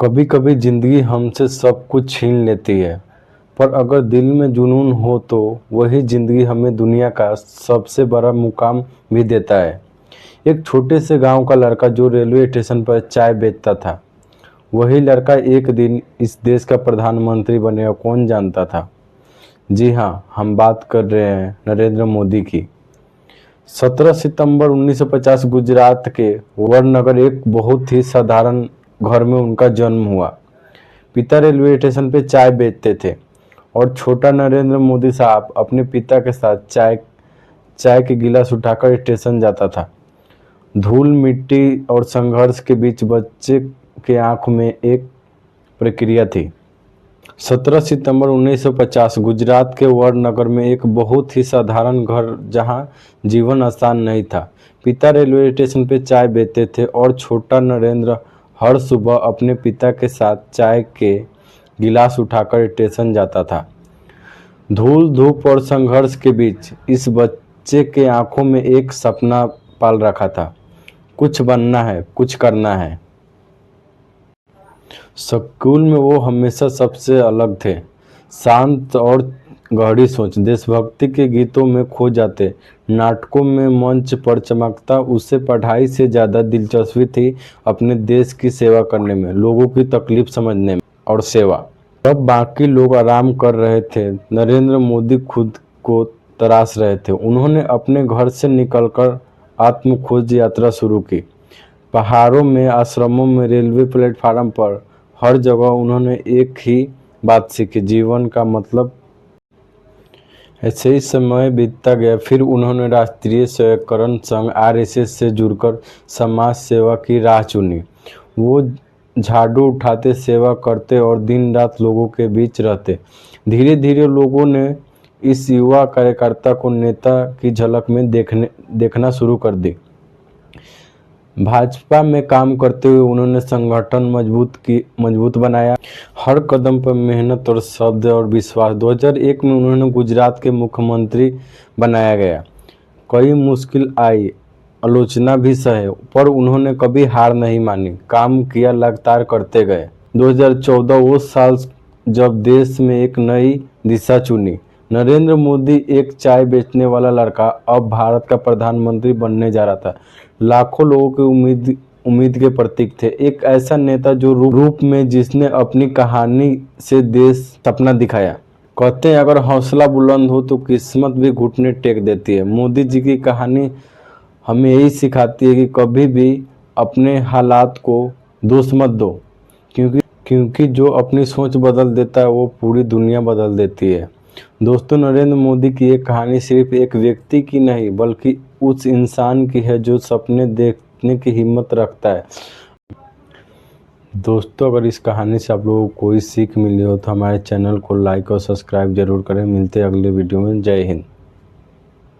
कभी कभी जिंदगी हमसे सब कुछ छीन लेती है, पर अगर दिल में जुनून हो तो वही जिंदगी हमें दुनिया का सबसे बड़ा मुकाम भी देता है। एक छोटे से गांव का लड़का जो रेलवे स्टेशन पर चाय बेचता था, वही लड़का एक दिन इस देश का प्रधानमंत्री बनेगा, कौन जानता था। जी हाँ, हम बात कर रहे हैं नरेंद्र मोदी की। 17 सितंबर 1950 गुजरात के वडनगर एक बहुत ही साधारण घर में उनका जन्म हुआ। पिता रेलवे स्टेशन पे चाय बेचते थे और छोटा नरेंद्र मोदी साहब अपने पिता के साथ चाय चाय के गिलास उठाकर स्टेशन जाता था। धूल मिट्टी और संघर्ष के बीच बच्चे के आंख में एक प्रक्रिया थी। 17 सितंबर 1950 गुजरात के वडनगर में एक बहुत ही साधारण घर जहां जीवन आसान नहीं था। पिता रेलवे स्टेशन पे चाय बेचते थे और छोटा नरेंद्र हर सुबह अपने पिता के साथ चाय के गिलास उठाकर स्टेशन जाता था। धूल धूप और संघर्ष के बीच इस बच्चे के आंखों में एक सपना पाल रखा था, कुछ बनना है, कुछ करना है। स्कूल में वो हमेशा सबसे अलग थे, शांत और गहरी सोच, देशभक्ति के गीतों में खो जाते, नाटकों में मंच पर चमकता। उसे पढ़ाई से ज़्यादा दिलचस्पी थी अपने देश की सेवा करने में, लोगों की तकलीफ समझने में और सेवा। जब बाकी लोग आराम कर रहे थे, नरेंद्र मोदी खुद को तराश रहे थे। उन्होंने अपने घर से निकलकर आत्मखोज यात्रा शुरू की। पहाड़ों में, आश्रमों में, रेलवे प्लेटफार्म पर, हर जगह उन्होंने एक ही बात सीखी, जीवन का मतलब। ऐसे ही समय बीतता गया। फिर उन्होंने राष्ट्रीय स्वयंसेवक संघ आरएसएस से जुड़कर समाज सेवा की राह चुनी। वो झाड़ू उठाते, सेवा करते और दिन रात लोगों के बीच रहते। धीरे धीरे लोगों ने इस युवा कार्यकर्ता को नेता की झलक में देखना शुरू कर दी। भाजपा में काम करते हुए उन्होंने संगठन मजबूत बनाया। हर कदम पर मेहनत और शब्द और विश्वास। 2001 में उन्होंने गुजरात के मुख्यमंत्री बनाया गया। कई मुश्किल आई, आलोचना भी सहे, पर उन्होंने कभी हार नहीं मानी, काम किया, लगातार करते गए। 2014 वो साल जब देश में एक नई दिशा चुनी। नरेंद्र मोदी एक चाय बेचने वाला लड़का अब भारत का प्रधानमंत्री बनने जा रहा था। लाखों लोगों की उम्मीद के प्रतीक थे। एक ऐसा नेता जो रूप में जिसने अपनी कहानी से देश सपना दिखाया। कहते हैं अगर हौसला बुलंद हो तो किस्मत भी घुटने टेक देती है। मोदी जी की कहानी हमें यही सिखाती है कि कभी भी अपने हालात को दोष मत दो, क्योंकि जो अपनी सोच बदल देता है वो पूरी दुनिया बदल देती है। दोस्तों, नरेंद्र मोदी की ये कहानी सिर्फ एक व्यक्ति की नहीं, बल्कि उस इंसान की है जो सपने देखने की हिम्मत रखता है। दोस्तों, अगर इस कहानी से आप लोगों को कोई सीख मिली हो तो हमारे चैनल को लाइक और सब्सक्राइब जरूर करें। मिलते हैं अगले वीडियो में। जय हिंद।